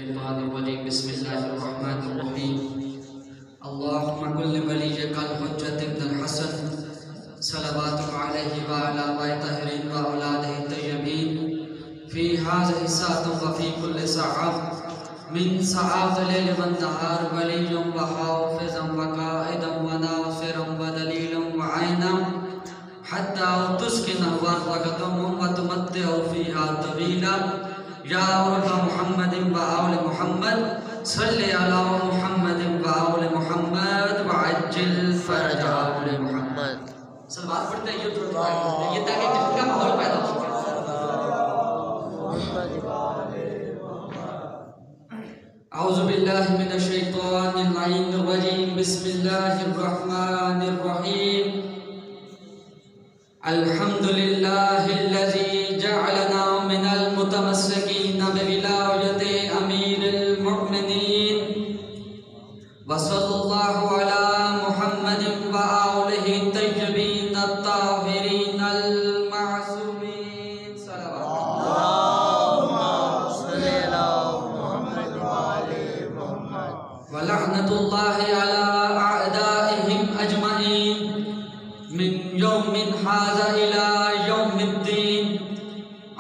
बिस्मिल्लाहिर्रहमानिर्रहीम। अल्लाहुम्मा कुल्लि वलिय्यकल हुज्जत इब्नुल हसन सल्लल्लाहु अलैहि व अला ताहिरीन व औलादिही तय्यबीन फी हाज़िही साअतिन व फी कुल्लि साअत मिन सआतिल लैल वन नहार वलिय्युन व हाफ़िज़न व क़ाइदन व नासिरन व दलीलन व ऐनन हत्ता तुस्किनहु अर्ज़क़तन व तुमत्तिअहु फ़ीहा तवीला या रब्ब मुहम्मदिन व आले मुहम्मद सल्लि अला मुहम्मदिन व आले मुहम्मद व अज्जिल फरज आले मुहम्मद। सलवात पढ़ते हैं ये ताकि का माहौल पैदा हो सके। औज़ु बिल्लाहि मिनश शैतानिर रजीम। बिस्मिल्लाहिर रहमानिर रहीम। अल्हम्दुलिल्लाहिल्लज़ी जअलना मिनल मुतमस्सिकीन बिविलायति अमीरिल मुमिनीन व सल्लल्लाहु अला मुहम्मदिन व आलिहि तय्यबीन अत्ताहिरीन अल मासूमीन। अल्लाहुम्मा सल्लि अला मुहम्मद व आलि मुहम्मद व लअनतुल्लाहि अला अअदाइहिम अजमईन मिन यौमिन हाज़ा इला यौमिद्दीन।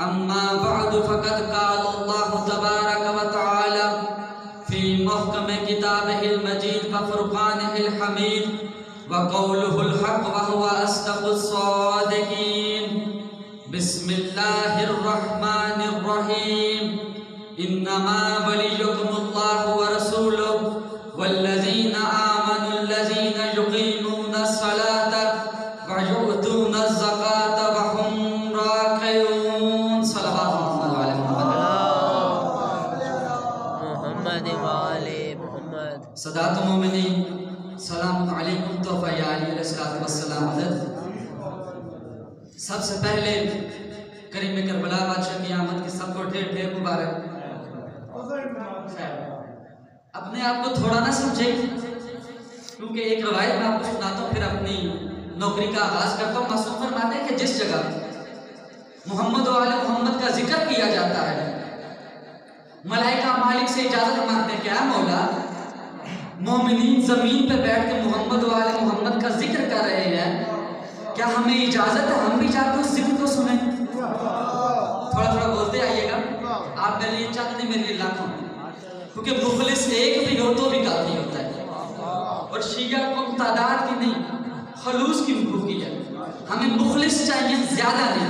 अम्मा बअद फ़क़द क़ाल अल्लाहु तबारक व तआला फ़ी मुहकम किताबिहिल मजीद व फ़ुरक़ानिहिल हमीद व क़ौलुहुल हक़ व हुवा अस्दक़ुस सादिक़ीन। बिस्मिल्लाहिर रहमानिर रहीम। इन्नमा वलिय्युकुमुल्लाहु व रसूलुहु वल्लज़ीना आमनुल्लज़ीना युक़ीमूनस सलाता व यु'तूनज़ ज़काता व हुम राकिऊन। सल्लल्लाहु अलैहि मुहम्मद व आले मुहम्मद। सदात मोमिनीन सलामुन अलैकुम तोफ़ा या अली अलैहिस्सलातु वस्सलाम। सबसे पहले करीम करबला बादशाह की आमद की सबको ढेर ढेर मुबारक। अपने आप को थोड़ा ना समझे, क्योंकि एक रवायत में आपको सुनाता हूँ, फिर अपनी नौकरी का आगाज करता हूँ। मासूम फरमाते हैं कि जिस जगह मोहम्मद और आले मोहम्मद का जिक्र किया जाता है, मलाइका मालिक से इजाजत मांगते हैं, क्या मौला मोमिनीन जमीन पे बैठ के मोहम्मद और आले मोहम्मद का जिक्र कर रहे हैं, क्या हमें इजाजत है हम भी जाकर उस जिक्र को सुने? थोड़ा थोड़ा बोलते आइएगा। आप मेरे लिए चंद नहीं, मेरे लिए लाखों, क्योंकि मुखलिस एक भी हो तो भी काफी होता है। और शिया को तादाद की नहीं, खलूस की भूखी है। हमें मुखलिस चाहिए, ज्यादा नहीं।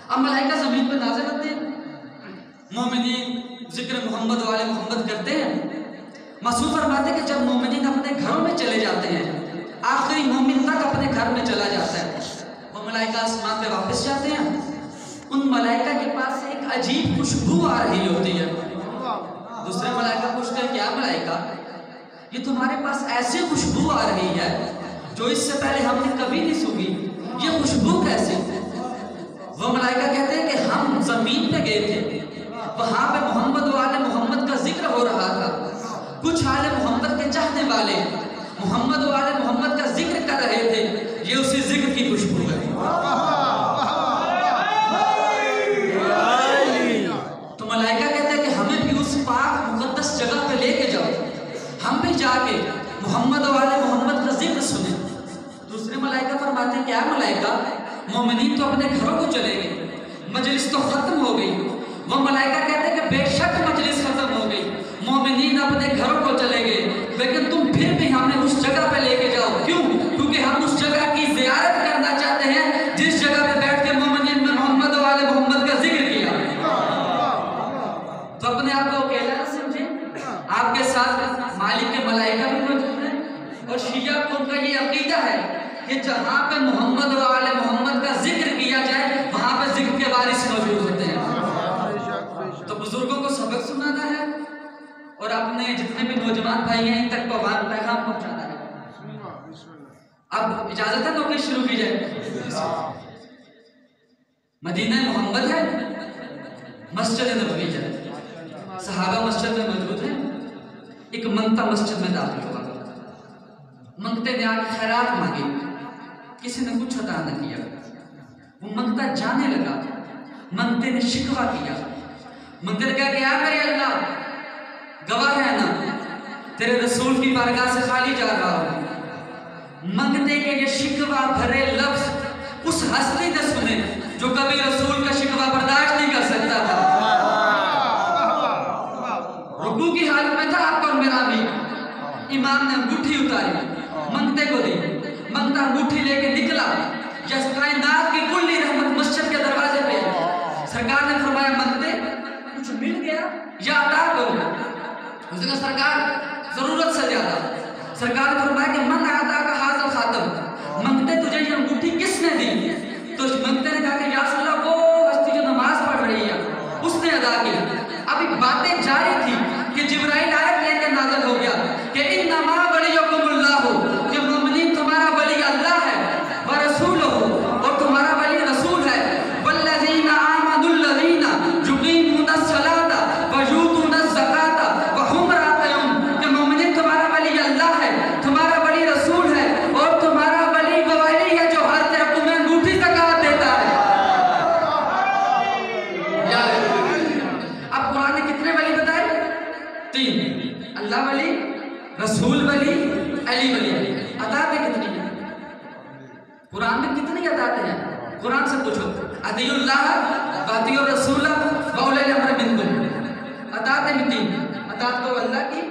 अब मलाइका जमीन पर नाज़िल होते हैं, मोमिनीन जिक्र मोहम्मद वाले मोहम्मद करते हैं। मासूम फरमाते हैं कि जब मोमिनीन अपने घरों में चले जाते हैं, आखिरी मोमिन तक अपने घर में चला जाता है, वो मलाइका आसमान पे वापस जाते हैं। उन मलाइका के पास एक अजीब खुशबू आ रही होती है। दूसरे मलाइका पूछते हैं, क्या मलाइका ये तुम्हारे पास ऐसी खुशबू आ रही है जो इससे पहले हमने कभी नहीं सुनी, ये खुशबू कैसे? वो मलाइका कहते हैं कि हम जमीन पे गए थे, वहां पे मोहम्मद वाले मोहम्मद का जिक्र हो रहा था। कुछ आले मोहम्मद के चाहने वाले मोहम्मद वाले मोहम्मद का जिक्र कर रहे थे, ये उसी जिक्र की खुशबू है। तो मलाइका कहते हैं कि हमें भी उस पाक मुकद्दस जगह पे लेके जाओ, हम भी जाके मोहम्मद वाले मोहम्मद का जिक्र सुने। दूसरे मलाइका फरमाते हैं, क्या मलाइका मोमिनीन तो अपने घरों को चले गए, मजलिस तो खत्म हो गई। वो मलाइका कहते हैं कि बेशक मजलिस खत्म हो गई, मोमिनीन अपने घरों को चले गए, लेकिन तुम फिर भी हमें उस जगह पे लेके जाओ। क्यों? क्योंकि हम उस जगह की ज़ियारत करना चाहते हैं जिस जगह पे बैठ के मोमिनीन ने मोहम्मद वाले मोहम्मद का जिक्र किया। तो अपने आप को अकेला ना समझे, आपके साथ मालिक के मलाइका भी मौजूद हैं। और शिया को उनका ये अकीदा है कि जहाँ पे मोहम्मद वाले मोहम्मद का जिक्र किया जाए, वहाँ पे जिक्र के वारिस मौजूद होते हैं। तो बुजुर्गों को सबक सुनाना है और अपने जितने भी नौजवान भाई हैं इन तक पैगाम पहुंचाना है। अब इजाजत है, नौकरी शुरू की जाए। मदीना मोहम्मद है, मस्जिद नबवी है, सहाबा मस्जिद में मौजूद है। एक मंगता मस्जिद में दाखिल हुआ, मंगते ने आके खैरात मांगी, किसी ने कुछ अता न किया। वो मंगता जाने लगा, मंगते ने शिकवा किया, मंगते ने कहा कि यार मेरे अल्लाह तेरे रसूल की बारगाह से खाली जा रहा हूँ। मंगते के ये शिकवा भरे लफ्ज उस हस्ती ने सुने जो कभी रसूल का शिकवा बर्दाश्त नहीं कर सकता था। रुकू की हालत में था आपका और मेरा भी। इमाम ने अंगूठी उतारी, मंगते को दी, मंगता अंगूठी लेके निकला। यस कायनात की कुल्ली रहमत मस्जिद के दरवाजे पे। सरकार ने फरमाया मंगते कुछ मिल गया या अता करो। उसने कहा सरकार जरूरत से ज्यादा। सरकार ने फरमाया कि मन आता का हाथ खातम, मंगते तुझे ये अंगूठी किसने दी? तो मंगते ने कहा कि या रसूल अल्लाह वो हस्ती जो नमाज पढ़ रही है उसने अदा की। अभी बातें जारी थी कि जिब्राइल आयत लेकर नाज़िल हो गया कि इन्नमा वलियुकुमुल्लाह, कि मोमिनीन तुम्हारा वली अल्लाह है, व रसूलुहु, और तुम्हारा वली रसूल है, वल्लज़ीना आमनुल्लज़ीना युक़ीमूनस सलाता व यूतूनस ज़काता व हुम राकिऊन, कि मोमिनीन तुम्हारा वली अल्लाह है, तुम्हारा वली रसूल है, और तुम्हारा वली वली है जो हर तरफ तुम्हें अंगूठी ज़कात देता है। अब कुरान ने कितने वली बताए? 3, अल्लाह वली, रसूल वली, अली वली। अताते कितनी है? कुरान में कितनी अताते हैं? कुरान से पूछो। अतियुल्लाह व अतियुर रसूल व उलिल अम्र मिनकुम। अताते में 3, अतात करो अल्लाह की,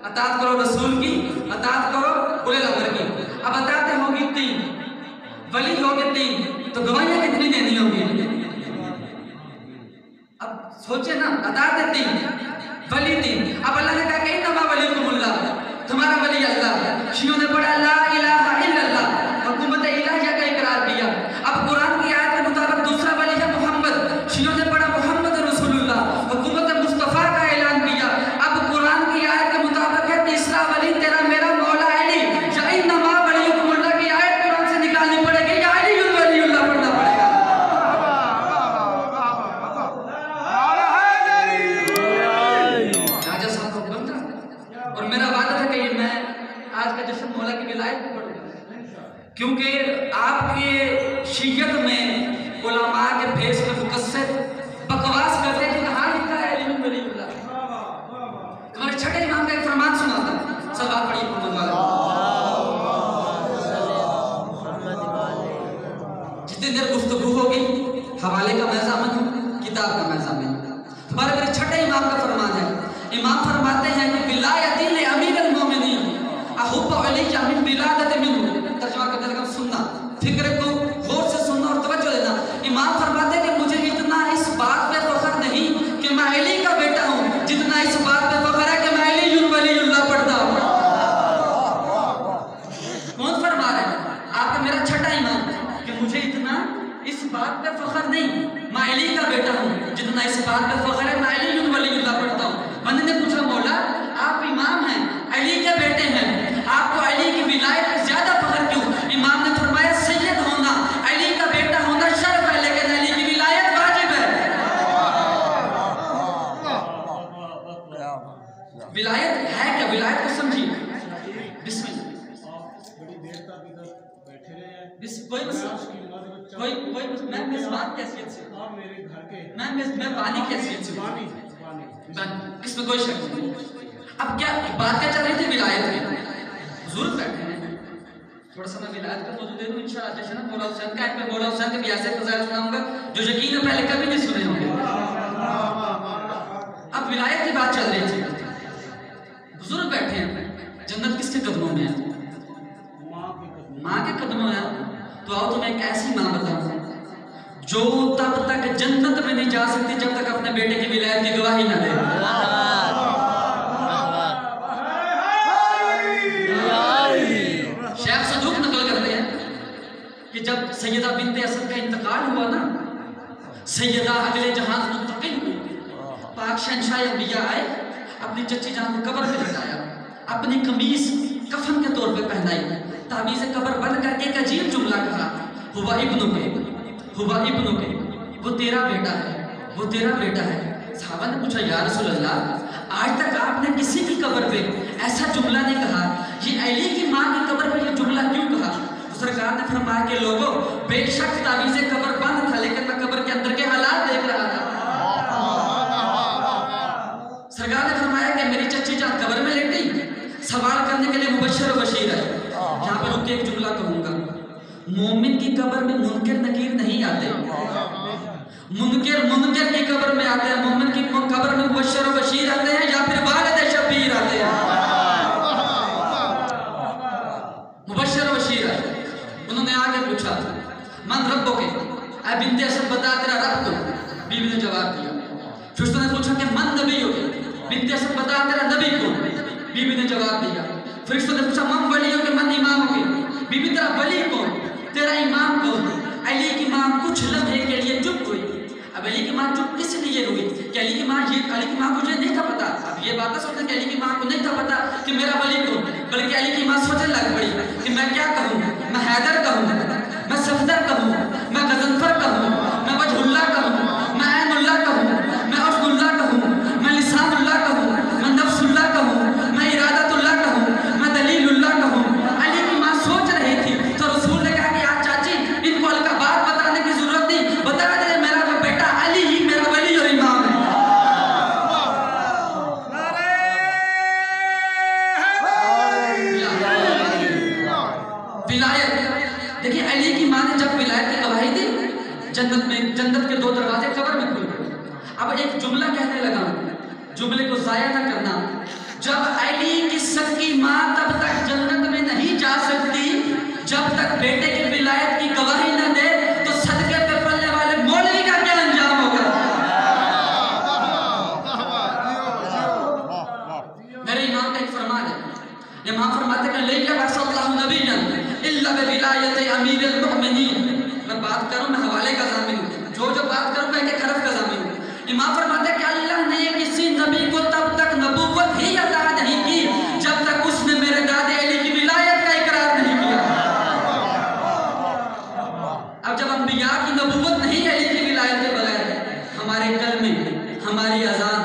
अतात करो रसूल की, अतात करो उलिल अम्र की। अब अताते होगी 3, वली होगे 3, तो गवाहियां कितनी देनी होगी? अब सोचे ना, अताते 3, वली 3। अब अल्लाह ने कहा कि इन्नमा वलियुकुमुल्लाह, तुम्हारा वली अल्लाह। शियों ने पढ़ा ला इलाहा इल्लल्लाह, हुकूमत इलाहिया का इकरार किया। अब कुरान की आयत के मुताबिक दूसरा वली है मोहम्मद। शियों ने पढ़ा मोहम्मद रसूलुल्लाह, हुकूमत मुस्तफा का ऐलान किया। अब कुरान की आयत के मुताबिक है तीसरा वली तेरा मेरा मौला अली। या इन्नमा वलियुकुमुल्लाह की आयत कुरान से निकालनी पड़ेगी या अलीयुल वलियुल्लाह पढ़ना पड़ेगा। राजा साहब को बंद था और मेरा वादा था कि मैं आज का जश्न मौला की विलायत में पढ़ूंगा, क्योंकि आपके शियत में उलमा के भेस में मुकस्सद बकवास करते हैं कि कहाँ लिखा है अली वलीउल्लाह। तुम्हारे छठे इमाम का एक फरमान सुना था, सब आप पढ़िए। जितनी देर गुफ्तगू होगी हवाले का मैं ज़ामिन हूँ, किताब का मैं ज़ामिन हूँ। तुम्हारे मेरे छठे इमाम का फरमान है। इमाम फरमाते हैं कि विलायती ले अमीरुल मोमिनीन अहुब्बु अलैया मिन विलादति मिन्हु। तर्जुमा करने लगा, सुनना, फिक्र को गौर से सुनना और तवज्जो देना। इमाम फरमाते हैं कि मुझे इतना इस बात पे फख्र नहीं कि मैं अली का बेटा हूँ, जितना इस बात पे फख्र है कि मैं अलीयुल वलीउल्लाह पढ़ता हूँ। कौन फरमा रहे हैं? आपका मेरा छठा इमाम, कि मुझे इतना इस बात पे फख्र नहीं मैं अली का बेटा हूँ, जितना इस बात पे फख्र है मैं अलीयुल वलीउल्लाह पढ़ता हूँ। बंदे ने पूछा मौला आप इमाम हैं, अली के बेटे हैं, आपको अली की विलायत पे ज्यादा फख्र क्यों? इमाम ने फरमाया सैयद होना, अली का बेटा होना शर्फ है, लेकिन अली की विलायत वाजिब है। विलायत है क्या? विलायत को समझिए। बिस्मिल्लाह। मैं मेजबान की हैसियत से, मैं बानी की हैसियत से, इसमें कोई शक नहीं। अब क्या बात क्या चल रही थी विलायत की? हुजूर बैठे हैं, थोड़ा सा मैं विलायत का मौजूद दे दूं इंशाअल्लाह। जैसे ना मौला हुसैन का, मैं मौला हुसैन के बियासे फज़ाइल सुनाऊंगा जो यकीन है पहले कभी नहीं सुने होंगे। अब विलायत की बात चल रही थी, हुजूर बैठे हैं, जन्नत किसके कदमों में है? माँ के कदमों में है। तो आओ तुम्हें एक ऐसी माँ बताऊं जो तब तक जन्नत में नहीं जा सकती जब तक अपने बेटे की विलायत की गवाही ना दे। शेख सदूक नकल करते हैं कि जब सैयदा बिन्ते असद का इंतकाल हुआ ना, सैयदा अगले जहां मुंतकिल हुई, पाक शहंशाह अंबिया आए, अपनी चच्ची जान को कब्र में लटाया, अपनी कमीज कफन के तौर पे पहनाई, ताबीज़ कब्र बंद करके एक अजीब जुमला कहा, हुवा इब्नु के, वो तेरा बेटा है, वो तेरा बेटा है। सहाबा ने पूछा या रसूल अल्लाह, आज तक आपने किसी की कब्र पे ऐसा जुमला नहीं कहा, ये अली की माँ की कब्र पे ये जुमला क्यों कहा? तो सरकार ने फरमाया कि लोगों, बेशक ताबीज़ कब्र बंद था, लेकिन मैं कब्र के अंदर के हालात देख रहा था। सरकार ने फरमाया कि मेरी चच्ची जान कब्र में लेटी, सवाल करने के लिए मुबश्शिर और बशीर है। यहाँ पर रुक के एक जुमला कहूँगा, मोमिन की कब्र में मुनकिर नकीर नहीं आते, मुनकिर की कब्र में आते हैं, मोमिन की कब्र में मुबश्शिर और बशीर आते हैं, या फिर वालिद शबीर आते हैं। मुबश्शिर और बशीर है। उन्होंने आगे पूछा मन रब्बो के, ऐ बिन्ते असद बता तेरा रब कौन? बीवी ने जवाब दिया। फिर उसने पूछा कि मन नबी हो के, बिन्ते असद बता तेरा नबी कौन? बीवी ने जवाब दिया। फिर उसने पूछा मन वली हो के, मन इमाम हो के, बीबी तेरा वली कौन, तेरा इमाम कौन? अली की मां कुछ लम्हे के लिए चुप हुई। अब अली की मां चुप किस लिए हुई? कि अली की मां को ये नहीं था पता। अब ये बात सोचते कि अली की मां को नहीं था पता कि मेरा वली कौन, बल्कि अली की मां सोचने लग पड़ी कि मैं क्या कहूँ, मैं हैदर कहूँ, मैं सफदर कहूँ, मैं गजनफर कहूँ, मैं वजहुल्लाह कहूँ, मैं ऐनुल्लाह कहूँ, मैं उस्मुल्लाह कहूँ, मैं लिसानुल्लाह कहूँ, मैं नफ्सुल्लाह कहूँ, मैं इरादतुल्लाह कहूँ, मैं दलीलुल्लाह कहूँ। अली की मां सोच रही थी तो रसूल ने कहा कि आज चाची इनको अलकाबात बताने की जरूरत नहीं, बता दे मेरा वो बेटा अली ही मेरा वली और इमाम है। विलायत देखिए, अली की मां ने जब विलायत की गवाही दी, जन्नत के 2 दरवाजे कब्र में खुल गए। अब एक जुमला कहने लगा, जुमले को जाया न करना। जब अली की सच्ची मां तब तक जन्नत में नहीं जा सकती जब तक बेटे की विलायत की गवाही न दे, तो सदके पे पलने वाले मौलवी का क्या अंजाम होगा? मेरे इमाम का एक फरमान है, इमाम फरमाते हैं लैया बसल्लल्लाहु नबिय्यन इल्ला बिविलायत अमीरुल मुमिनीन। मैं बात करूं, मैं हवाले का ज़ामिन हूं, जो बात करूं मैं एक हरफ का ज़ामिन हूं। इमाम फरमाते हैं कि अल्लाह ने किसी नबी को तब तक नबूवत ही अता नहीं की जब तक उसने मेरे दादे अली की विलायत का इकरार नहीं किया। अब जब अंबिया की नबूवत नहीं अली की विलायत के बगैर, हमारे कलमे, हमारी अजान,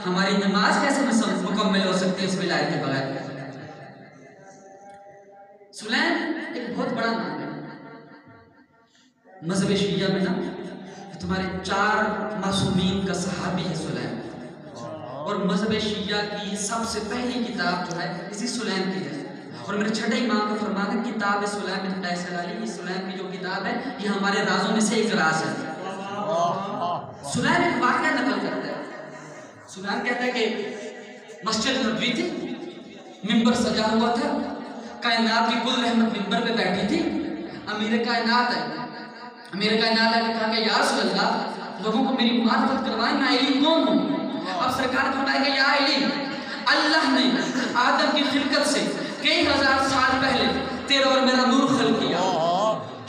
हमारी नमाज कैसे मुकम्मल हो सकती है उस विलायत के बगैर? सुलैम एक बहुत बड़ा नाम है मज़हब शिया में ना, तुम्हारे 4 मासूमीन का सहाबी है सुलैम, और मज़हब शिया की सबसे पहली किताब जो है इसी सुलैम की है। और मेरे छठे इमाम का फरमान है किताब सुलैम बिन कैसर अली, ये सुलैम की जो किताब है ये हमारे राजों में से एक राज है। सुलैम एक वाक़या नकल करता है। सुलैम कहता है कि मस्जिद नबवी थी, मिंबर सजा हुआ था, कायनात की कुल रहमत मिंबर पे बैठी थी। अमीर कायनात है, अमीर कायनात ने कहा कि या रसूल अल्लाह लोगों को मेरी मार्फत करवाएं, मैं अली कौन हूँ? अब सरकार फरमाएगा या अली, अल्लाह ने आदम की खिलकत से कई हजार साल पहले तेरा और मेरा नूर खल्क किया।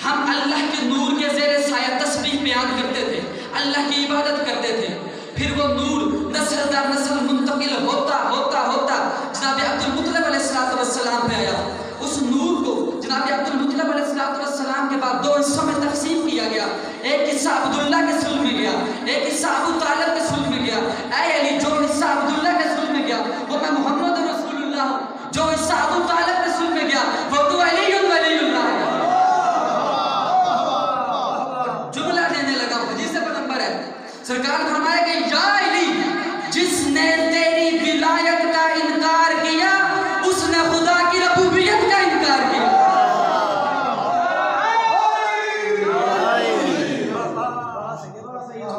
हम अल्लाह के नूर के ज़ेरे साया तस्बीह बयान करते थे, अल्लाह की इबादत करते थे। फिर वो नूर नस्ल दर नस्ल मुंतकिल होता होता होता जनाब अब्दुल मुत्तलिब अलैहिस्सलाम पे आया। उस नूर को जनाब अब्दुल मुत्तलिब अलैहिस्सलाम के बाद 2 हिस्सों में तकसीम किया गया। एक हिस्सा अब्दुल्ला के सुल्ह में गया, एक हिस्सा अबू तालिब के सुल्ह में गया। ऐ अली, जो हिस्सा अब्दुल्ला के सुल्ह में गया वो मैं मोहम्मद रसूलुल्लाह हूं, जो हिस्सा अबू तालिब के सुल्ह में गया वो तू अली वलीउल्लाह है। जुमला देने लगा, हदीस पर नंबर है। सरकार फरमाया कि या अली, जिसने तेरी विलायत का इनकार किया उसने खुदा की रबूबियत का इनकार किया।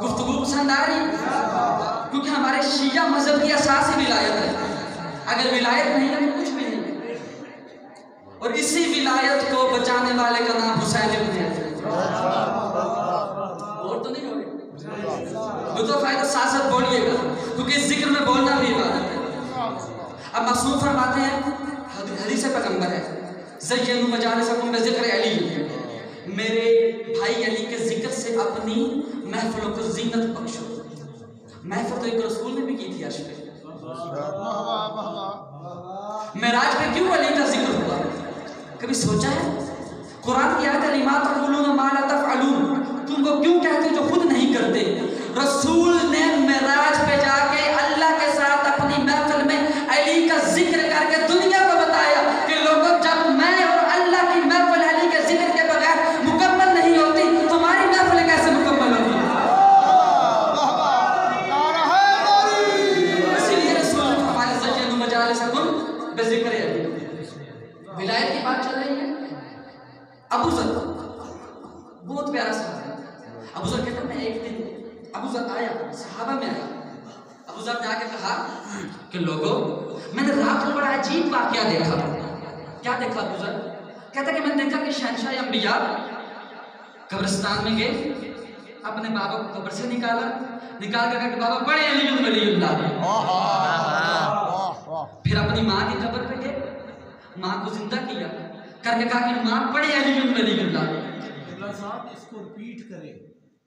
गुफ्तगू पसंद आ रही? क्योंकि हमारे शिया मजहब की असास ही विलायत है। अगर विलायत नहीं है तो कुछ भी नहीं। और इसी विलायत को बचाने वाले का नाम हुसैन इब्न अली। और तो नहीं होगी तो फायदा साथ बोलिएगा, क्योंकि इस जिक्र में बोलना भी इबादत है। अब मासूम फरमाते हैं, हदीस पैगंबर है, ज़य्यनु मजालिसकुम बिज़िक्र अली, मेरे भाई अली के जिक्र से अपनी महफिलों को जीनत बख्शो। महफिल तो एक रसूल ने भी की थी अर्श पे। मेराज पे क्यों अली का जिक्र हुआ? कभी सोचा है? कुरान की आयत लिमा तक़ूलून मा ला तफ़अलून, तुम वो क्यों कहते हो जो खुद नहीं करते? रसूल ने मेराज पे जाके अल्लाह के साथ अपनी महफिल में अली का जिक्र करके दुनिया को बताया कि लोगों, जब मैं और अल्लाह की महफिल अली के जिक्र के बगैर मुकम्मल नहीं होती, तुम्हारी महफिल कैसे मुकम्मल होती? इसीलिए रसूल ने फरमाया ज़य्यनु मजालिसकुम बेजिक्र अली। विलायत की बात चल रही है। अबू ज़र बहुत प्यारा सवाल है। अबू ज़र कहता मैं एक दिन अबू ज़र आया, सहाबा में आया। अबू ज़र ने आके कहा कि लोगों, मैंने रात को बड़ा अजीब वाक़या देखा। क्या देखा अबू ज़र? कहता कि मैंने देखा कि शहंशाह अंबिया कब्रिस्तान में गए, अपने बाबा को कब्र से निकाल कर कहा कि बाबा बड़े अली वलीउल्लाह। फिर अपनी माँ की कब्र पे गए, माँ को जिंदा किया करके कहा कि माँ बड़े अली वलीउल्लाह। साहब इसको रिपीट करें,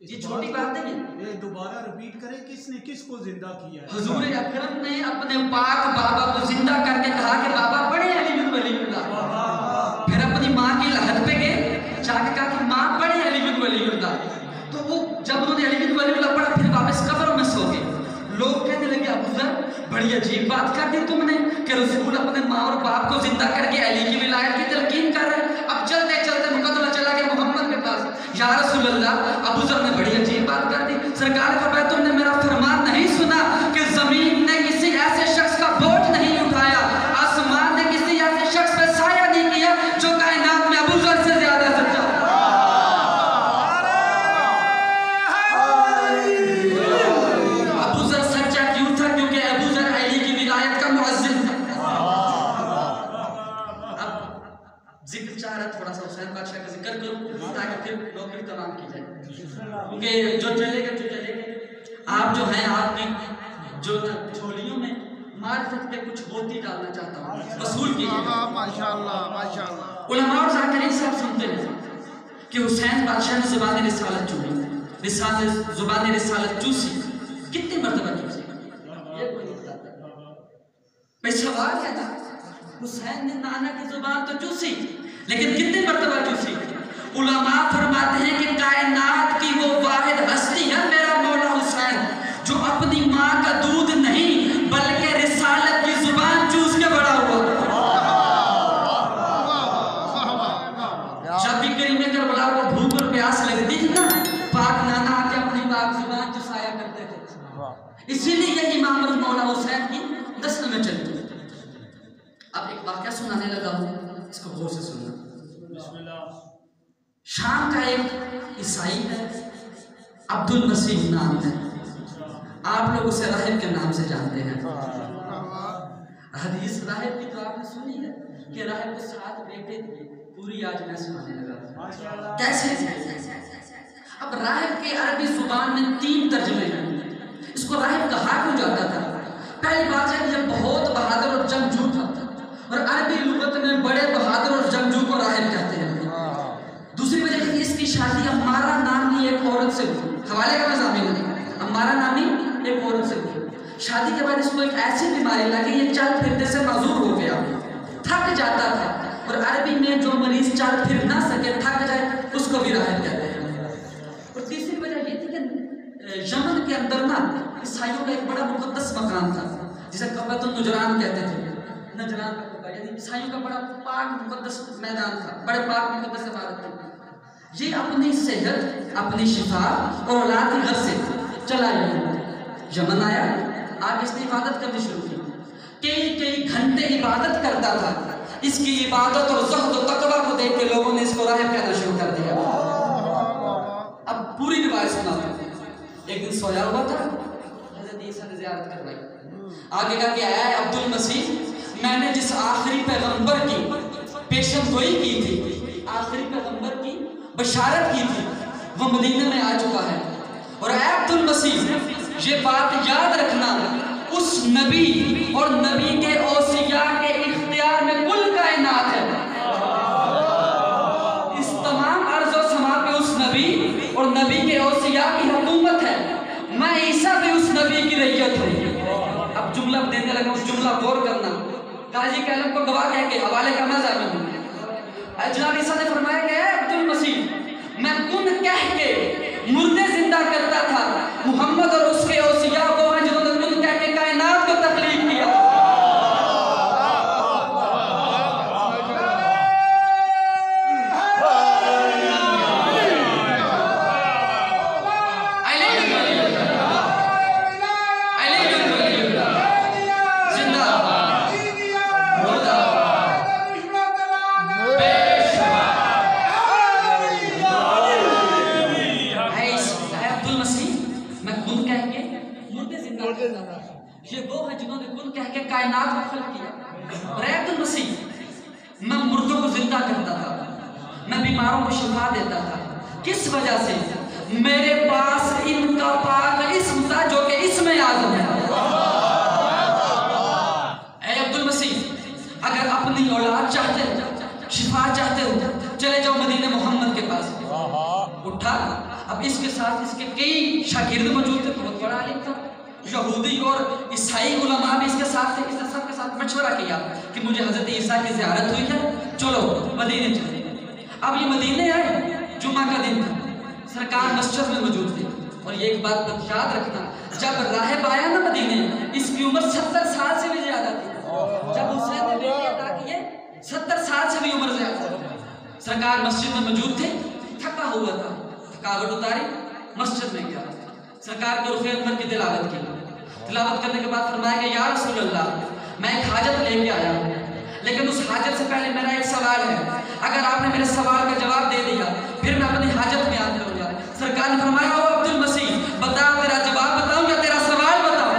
ये छोटी बात नहीं है, ये दोबारा रिपीट करें। किसने किसको जिंदा किया है? हुजूर अकरम ने अपने पाक बाबा को जिंदा करके कहा कि बाबा बड़े अली वलीउल्लाह। फिर अपनी माँ की लहद पे गए, जाके कहा कि माँ बड़े अली वलीउल्लाह। तो वो जब उन्होंने अली वलीउल्लाह पढ़ा, फिर वापस कब्र में सो गए। लोग कहने लगे अबू ज़र बड़ी अजीब बात कर दी तुमने कि रसूल अपने माँ और बाप को जिंदा करके अली की विलायत की तलकीन कर रहे हैं। अब चलते चलते मुकदमा चला गया मोहम्मद के पास। या रसूल अल्लाह, अबू ज़र ने बड़ी अजीब बात कर दी। सरकार ने फरमाया तुमने मेरा फरमान नहीं सुना कि जमीन ने किसी ऐसे शख्स का बोझ नहीं उठाया, आसमान ने किसी ऐसे शख्स पे साया नहीं किया जो कायनात में अबू ज़र से ज्यादा सच्चा। अबू ज़र सच्चा क्यों था? क्योंकि अबू ज़र अली की विलायत का मुअज्जिन था। अब जिक्र चाह रहा थोड़ा सा हुसैन बादशाह का जिक्र करूं ताकि फिर नौकरी तमाम की जाए, क्योंकि जो चलेगा आप जो हैं, आपने जो झोलियों में मारिफत के कुछ मोती डालना चाहता हूँ, वसूल कीजिए। माशाअल्लाह माशाअल्लाह। उलमा और ज़ाकिरीन साहब सुनते हैं कि हुसैन बादशाह ने ज़ुबान रिसालत चूसी, ज़ुबान रिसालत चूसी। कितनी मर्तबा चूसी ये कोई नहीं बताता। भाई सवाल है ना, हुसैन ने नाना की ज़ुबान तो चूसी, लेकिन कितनी मर्तबा चूसी? उलमा फरमाते हैं कि कायनात की वो वाहिद हस्ती है मेरा मौला हुसैन, जो अपनी माँ का दूध नहीं बल्कि रिसालत की जुबान चूस के बड़ा हुआ। जब भी करीम करबला को भूख और प्यास लगती थी ना, पाक नाना आके अपनी पाक जुबान चुसाया करते थे। इसीलिए ये इमाम मौला हुसैन की नस्ल में चलती। अब एक वाक़या सुनाने लगा हूँ, इसको गौर से सुनना। शाम का एक ईसाई है, अब्दुल मसीह नाम है, आप लोग उसे राहिब के नाम से जानते हैं। हदीस राहिब की तो आपने सुनी है कि राहिब को 7 बेटे थे, पूरी आज मैं सुनाने लगा। कैसे? अब राहिब के अरबी जुबान में 3 तर्जमे हैं। इसको राहिब कहा क्यों जाता था? पहली बात है कि यह बहुत बहादुर और जंगजू था, और अरबी लुगत में बड़े बहादुर और जंगजू को राहिब कहते हैं। दूसरी वजह कि इसकी शादी अम्मारा नामी एक औरत से हुई, हवाले का मज़ामीन है, अम्मारा नामी एक औरत से हुई। शादी के बाद इसको एक ऐसी बीमारी लगी, ये चल फिरने से माजूर हो गया, थक जाता था। और अरबी में जो मरीज चल फिर ना सके, थक जाए, उसको भी राहिब कहते हैं। और तीसरी वजह ये थी कि यमन के अंदर ना ईसाइयों का एक बड़ा मुकद्दस मकान था, जिसे कब्रतुन नजरान कहते थे। नजरान का यानी ईसाइयों का बड़ा पाक मुकद्दस मैदान था, बड़े पाक मुकद्दस इबादत थी। ये अपनी सेहत, अपनी शिफा और औलाद की गरज से चला यमन आया। आगे इसने इबादत करनी शुरू की, कई घंटे इबादत करता था। इसकी इबादत और ज़हद और तकवा को देख के लोगों ने इसको राहिब कहना शुरू कर दिया। अब पूरी रिवायत सुनाता हूं। एक दिन सोया हुआ था, हज़रत ईसा ने ज़ियारत करवाई। आगे कहा कि ऐ अब्दुल मसीह, मैंने जिस आखिरी पैगंबर की पेशनगोई की थी, आखिरी पैगंबर की बशारत की थी, वो मदीने में आ चुका है। और ऐ अब्दुल मसीह, ये बात याद रखना, उस नबी और नबी के औसिया के इख्तियार में कुल कायनात है। इस तमाम अर्ज़ और समा पे उस नबी और नबी के औसिया की हुकूमत है। मैं ईसा भी उस नबी की रैयत हूँ। अब जुमला देने लगा, उस जुमला गौर करना। काजी कलम को गवाह कह के हवाले का मजा में जनाब ईसा ने फरमाया कि अब्दुल मसीह, मैं कुन कह के मुर्दे जिंदा करता था, मोहम्मद और उसके औसिया को हैं जिन्होंने कुन कह के कायनात को तख्लीक किया। जिंदा हैं जिन्होंने कुल कह के कायनात को खल्क किया। और अब्दुल मसीह मैं मुर्दों को जिंदा करता था, मैं बीमारों को शिफा देता था। किस वजह से? मेरे पास इनका पाक इस्म था जो कि इसमें आज़म है। ऐ अब्दुल मसीह अगर अपनी औलाद चाहते हो, शिफा चाहते हो, चले जाओ मदीने मोहम्मद के पास। उठा। अब इसके साथ इसके कई शागिर्द मौजूद थे, बहुत बड़ा आलिम था। यहूदी और ईसाई उलमा भी इसके साथ थे। इसने सबके साथ मशवरा किया कि मुझे हजरत ईसा की ज़ियारत हुई है, चलो मदीने चले। अब ये मदीने आए, जुम्मा का दिन था, सरकार मस्जिद में मौजूद थे। और ये एक बात याद रखना, जब राहिब आया ना मदीने, इसकी उम्र 70 साल से भी ज्यादा थी। जब हुसैन ने बेटे अदा किए, 70 साल से भी उम्र ज्यादा थी। सरकार मस्जिद में मौजूद थे, थका हुआ था, थकावट उतारी, मस्जिद में गया, सरकार के रुखे अकबर की तिलावत की। तिलावत करने के बाद फरमाया कि या रसूल अल्लाह, मैं एक हाजत लेके आया हूँ, लेकिन उस हाजत से पहले मेरा एक सवाल है। अगर आपने मेरे सवाल का जवाब दे दिया, फिर मैं अपनी हाजत बयान करूंगा। सरकार ने फरमाया, ओ अब्दुल मसीह, बता तेरा जवाब बताऊं या तेरा सवाल बताऊं?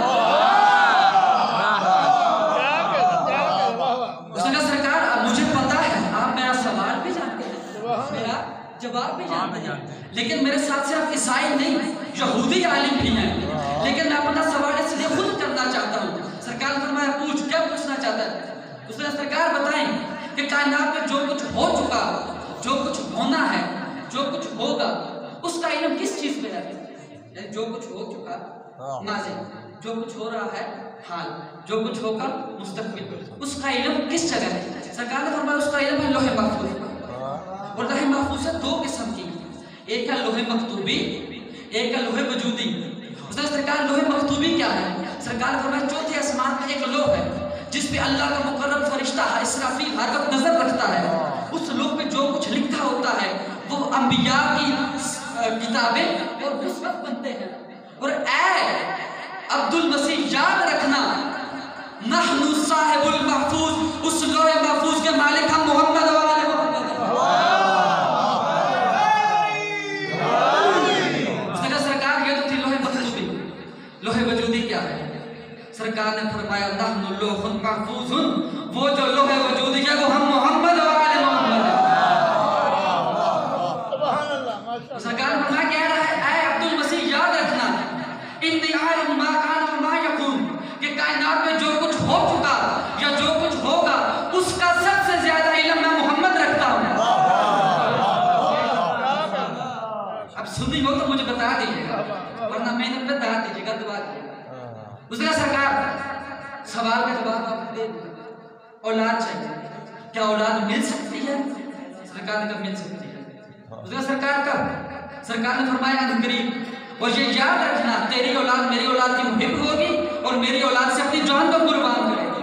उसने कहा सरकार मुझे पता है, आप मेरा सवाल भी जानते हैं, मेरा जवाब भी जानते हैं, लेकिन मेरे साथ से आप ईसाई नहीं, यहूदी आलिम भी हैं, लेकिन मैं अपना सवाल इसलिए खुद करना चाहता हूँ। सरकार ने फरमाया, पूछ, क्या पूछना चाहता है? उसने सरकार बताएं कि कायनात में जो कुछ हो चुका, जो कुछ होना है, जो कुछ होगा, उसका इल्म किस चीज पे है? जो कुछ हो चुका माज़ी, जो कुछ हो रहा है हाल, जो कुछ होगा मुस्तकबिल, उसका इल्म किस जगह है? सरकार ने फरमाया उसका इल्म है लोहे महफूज। और लोहे महफूज है दो किस्म की, एक है लोहे मकतूबी, एक है लोहे वजूदी। उसने सरकार लोहे मकतूबी क्या है? सरकार ने फरमाया चौथे आसमान में एक लोह है जिस पे अल्लाह का मुकर्रम फरिश्ता है इसराफील हर वक्त नजर रखता है। उस लोह पे जो कुछ लिखा होता है वो अंबिया की किताबें और मुसहफ बनते हैं। और ऐ अब्दुल मसीह याद रखना, नहनु साहिबुल महफूज, उस लोहे महफूज के मालिक हम मोहम्मद व आले मोहम्मद। उसने कहा सरकार ये तो थी लोहे मकतूबी, लोहे वजूदी क्या है? सरकार ने फरमाया नहनु लोहुन महफूजुन, वो जो लोहे वजूदी है वो हम मोहम्मद व आले मोहम्मद है। सरकार ने फरमाया कह रहा है, ऐ अब्दुल मसीह याद रखना, इन्नी आलिम मा कान व मा यकून, कि कायनात में जो कुछ हो चुका या जो कुछ होगा उसका सबसे ज्यादा इल्म मैं मोहम्मद रखता हूँ। अब सुनी हो तो मुझे बता दीजिएगा, वरना मैंने बता दीजिएगा, दुआ कीजिएगा। उसने सरकार सवाल का जवाब आपको दे दिया, औलाद चाहिए, क्या औलाद मिल सकती है? सरकार ने कहा मिल सकती है। उसने सरकार का सरकार ने फरमाया करीब, और ये याद रखना तेरी औलाद मेरी औलाद की मुहिब होगी और मेरी औलाद से अपनी जान को कुर्बान करेगी।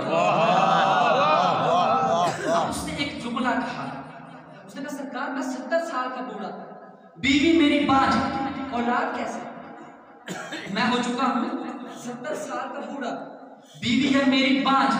उसने एक जुमला कहा, उसने कहा सरकार मैं 70 साल का बूढ़ा, बीवी मेरी बांझ, औलाद कैसे? मैं हो चुका हूँ 70 साल का बूढ़ा, बीवी है मेरी बांझ,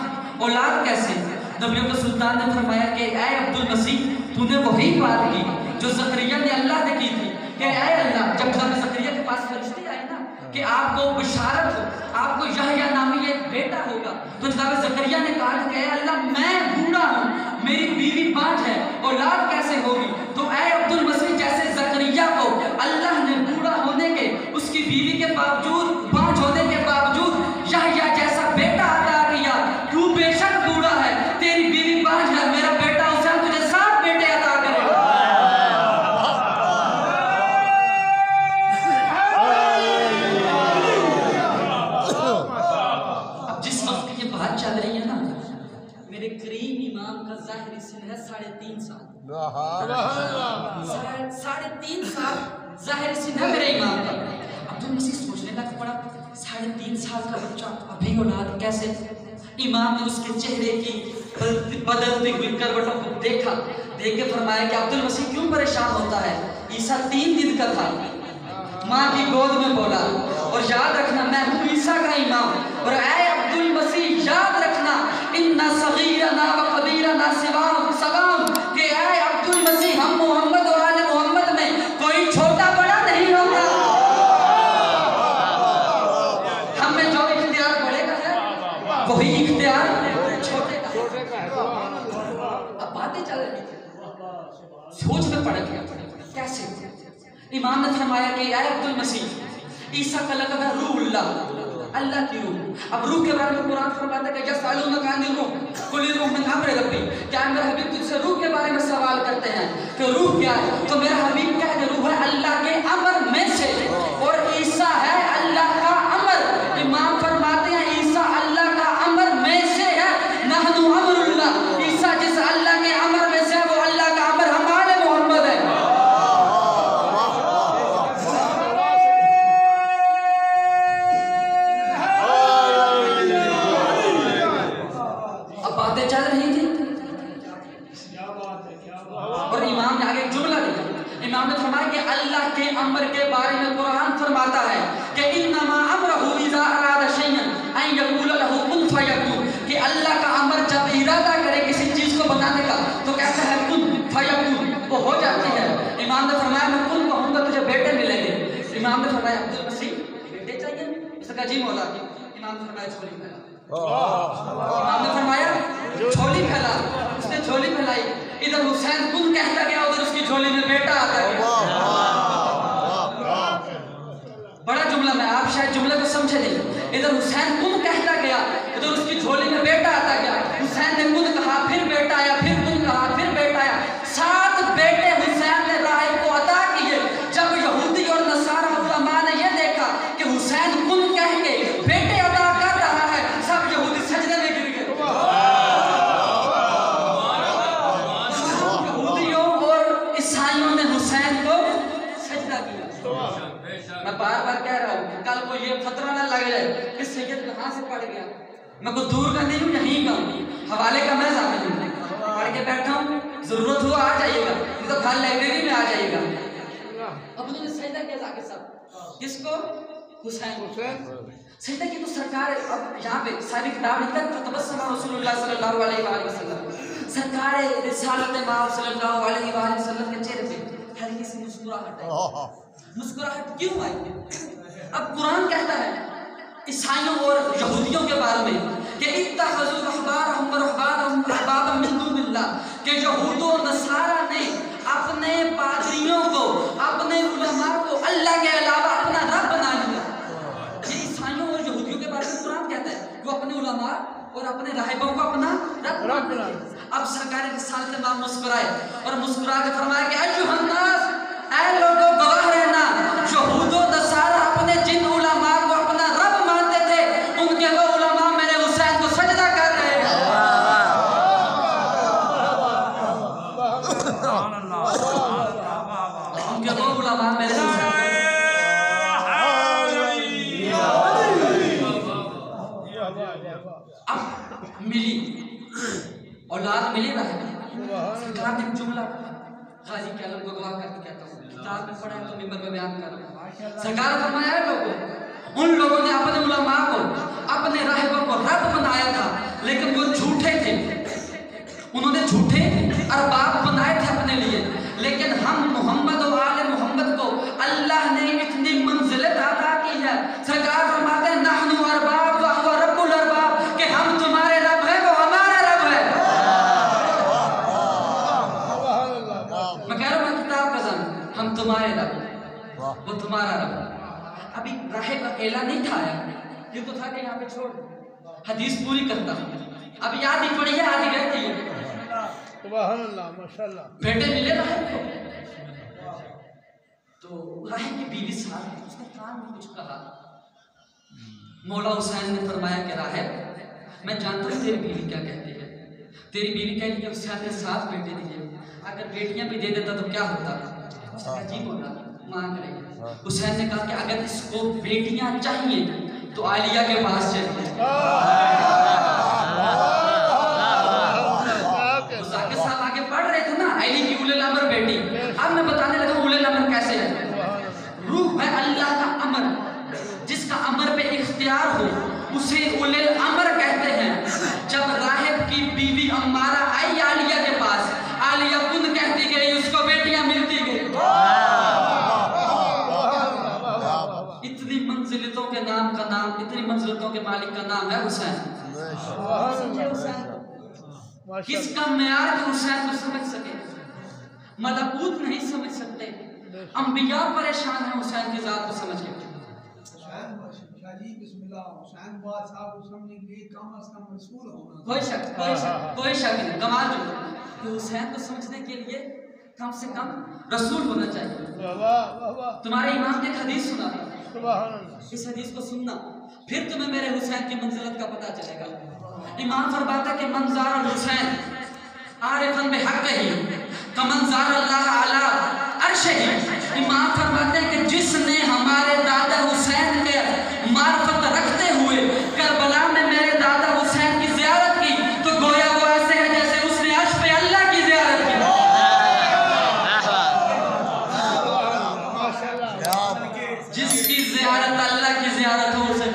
औलाद कैसे? नबियों के सुल्तान ने फरमाया कि ऐ अब्दुल मसीह, तूने वही बात की जो ज़करिया ने अल्लाह ने की थी कि ऐ अल्लाह, जब ज़करिया के पास फरिश्ते आए ना कि आपको बिशारत हो, आपको यहया नामी एक बेटा होगा, तो जनाब ज़करिया ने कहा कि ऐ अल्लाह मैं बूढ़ा हूँ, मेरी बीवी बांझ है, औलाद कैसे होगी? तो ऐ अब्दुल मसीह जैसे ज़करिया को अल्लाह ने बूढ़ा होने के, उसकी बीवी के बावजूद, बांझ होने के बावजूद यहया जैसा बेटा अता किया, तू बेशक बूढ़ा है, तेरी बीवी बांझ है, मेरा बेटा हुसैन तुझे 7 बेटे अता करेगा। अब जिस वक्त की ये बात चल रही है ना, मेरे करीम इमाम का ज़ाहिरी सिन है 3.5 साल, 3.5 साल ज़ाहिरी सिन है मेरे इमाम का। अब्दुल मसीह सोचने लग पड़ा, 3.5 साल का बच्चा, अभी औलाद कैसे? इमाम ने उसके चेहरे की बदलती हुई करवटों को देखा, देख के फरमाया कि अब्दुल मसीह क्यों परेशान होता है? ईसा 3 दिन का था, माँ की गोद में बोला, और याद रखना मैं हूँ ईसा का इमाम। और ऐ अब्दुल मसीह याद रखना, इन्ना सगीरना व कबीरना सवाम, कि ऐ अब्दुल मसीह हम मोहम्मद और आले मोहम्मद में कोई छोटा बड़ा नहीं होता, हम में जो इख्तियार बढ़ेगा है वही इख्तियार छोटे का है। अब बातें चल रही थी, सोच में पड़ गया कैसे। इमाम ने फरमाया कि या अब्दुल मसीह ईसा का लक़ब है रूहुल्लाह, अल्लाह की रूह। अब रूह के बारे में कुरान फरमाता है कि यस्अलूनका अनिर रूह कुल रूह मिन अम्रि रब्बी, क्या मेरे हबीब तुझसे रूह के बारे में सवाल करते हैं कि रूह क्या है, तो मेरा हबीब क्या है, रूह है अल्लाह के अमर में से, और ईसा है अल्लाह का अमर। इमाम फरमाते हैं ईसा अल्लाह का अमर में से है, नहनु अमरुल्लाह, ईसा जिस अल्लाह के अमर में से है वो अल्लाह का अमर हमारे मोहम्मद है। अब बातें चल रही थी और इमाम ने आगे एक जुमला दिया। इमाम ने फरमाया कि अल्लाह के अमर के बारे में कुरान फरमाता है कि इन्नमा अमरहु इज़ा अरादा शैअन अन यक़ूल लहु कुन फयकून, कि अल्लाह का अमर जब इरादा करे किसी चीज को बनाने का तो कहता है कुन फयकून, वो हो जाती है। इमाम ने फरमाया मैं कुन कहूंगा तुझे बेटे मिलेंगे। इमाम ने फरमाया अब्दुल मसीह बेटे चाहिए, उसका जी मौला। इमाम ने फरमाया झोली फैला। इमाम ने फरमाया झोली फैला, उसने झोली फैलाई, इधर हुसैन कुन कहता गया, उधर उसकी झोली में बेटा आता गया। बड़ा जुमला में, आप शायद जुमले को समझे नहीं। इधर हुसैन कुन कहता गया, इधर उसकी झोली में बेटा आता गया। हुसैन ने कुन कहा, फिर बेटा आया, फिर कुन कहा, फिर बेटा आया। 7 बेटे हुसैन ने राहिब को अता किए। जब यहूदी और नसारा उलमा ने यह देखा कि हुसैन कुन कह के बेटे अता कर रहा है, सब यहूदी सजदे में गिर गए। यहूदियों और ईसाइयों ने हुसैन को सजदा किया। मैं बार बार कह रहा हूँ कल को ये खतरा ना लग जाए कि सैयद कहाँ से पड़ गया। मैं कोई दूर का नहीं हूँ, यहीं का हवाले का मैं जामिल हूँ, पढ़ के बैठा हूँ, जरूरत हो आ जाइएगा, नहीं तो खाली लाइब्रेरी में आ जाइएगा। अब उन्होंने सजदा किया जाके सब, किसको? हुसैन सजदा की। तो सरकार अब यहाँ पे सारी किताब लिखता है तबस्सम रसूलुल्लाह सल्लल्लाहु अलैहि वसल्लम, सरकार रिसालत माँ सल्लल्लाहु अलैहि वसल्लम के चेहरे पे हल्की सी मुस्कुराहट है। मुस्कुराहट क्यों आई? अब कुरान कहता है ईसाइयों और यहूदियों के बारे में कि इत्तखज़ू रहबारहुम व रुहबानहुम अरबाबम मिन दूनिल्लाह, कि यहूद और नसारा ने अपने पादरियों को, अपने उलमा को अल्लाह के अलावा अपना रब बना लिया। ये ईसाइयों और यहूदियों के बारे में कुरान कहता है, वो अपने उलमा और अपने राहिबों को अपना रब बना लिया। अब सरकार रिसालत माँ मुस्कुराए और मुस्कुरा के फरमाया कि अय्युहन नास, ऐ लोगों गवाह रहना, यहूद और नसारा अपने जिन उलमा को अपना रब मानते थे, उनके वो उलमा मेरे हुसैन को सजदा कर रहे हैं। उनके वो उलमा मेरे अब मिली औलाद मिली रहे। सरकार ने जुमला गाजी के आलम को गवाह करके कहता हूँ, किताब में पढ़ा है तो मिंबर में बयान कर रहा हूँ। सरकार फरमाया है लोगों, उन लोगों ने अपने उलमा को, अपने राहिबों को रब बनाया था, लेकिन वो झूठे थे। उन्होंने झूठे अरबाब बनाए थे अपने लिए, लेकिन हम मोहम्मद और आले मोहम्मद को अल्लाह ने इतनी मंजिलत अता की है। सरकार फरमाते हैं नहनु अरबाब व हुवा रब्बुल अरबाब, कि हम तुम्हारे रब है, वो हमारा रब है। मैं कह रहा हूँ किताब का जान, हम तुम्हारे रब, वो तुम्हारा रब। अभी राहे का एला नहीं था, ये तो था कि यहाँ पे छोड़ हदीस पूरी करता। अब याद ही पड़ी है, आधी रहती है। बेटे मिले राहे को, तो राहे की बीवी साथ उसने कान में कुछ कहा। मौला हुसैन ने फरमाया कि राहे, मैं जानता हूँ तेरी बीवी क्या कहती है। तेरी बीवी कहती है हुसैन ने 7 बेटे दिए, अगर बेटियां भी दे देता तो क्या होता। उसने जी बोला मांग रही है। हुसैन ने कहा कि अगर इसको बेटियां चाहिए तो आलिया के पास चलिए। साहब आगे पढ़ रहे थे ना, अली की उलुल अमर बेटी। अब मैं बताने लगा उलुल अमर कैसे है। रूह है अल्लाह का अमर, जिसका अमर पे इख्तियार हो उसे उलुल अमर कहते हैं। जब राहिब की बीवी अम्मारा आई आलिया के पास, आलिया कुन कहती गई, उसको बेटियां मिलती गई। इतनी मंजिलतों के नाम का नाम, इतनी मंजिलतों के मालिक का नाम है हुसैन। किसका मेयार के हुसैन को समझ सके? मलकूत नहीं समझ सकते, अंबिया परेशान है हुसैन की जात को समझ के। कोई शक नहीं, कमाल जो कि हुसैन को समझने के लिए कम से कम रसूल होना चाहिए। तुम्हारे इमाम ने एक हदीस सुना था, इस हदीस को सुनना, फिर तुम्हें मेरे हुसैन की मंजिलत का पता चलेगा। इमाम फरमाता कि मंजार हुसैन आरिफन बिहक़ ही कमंजार अल्लाह अला अर्श ही। इमाम फरमाते हैं कि जिसने हमारे दादा हुसैन के मार्फत रखते हुए करबला में मेरे दादा हुसैन की ज़ियारत की, तो गोया वो ऐसे है जैसे उसने अर्श पे अल्लाह की ज़ियारत की। जिसकी ज़ियारत अल्लाह की ज़ियारत हो उसे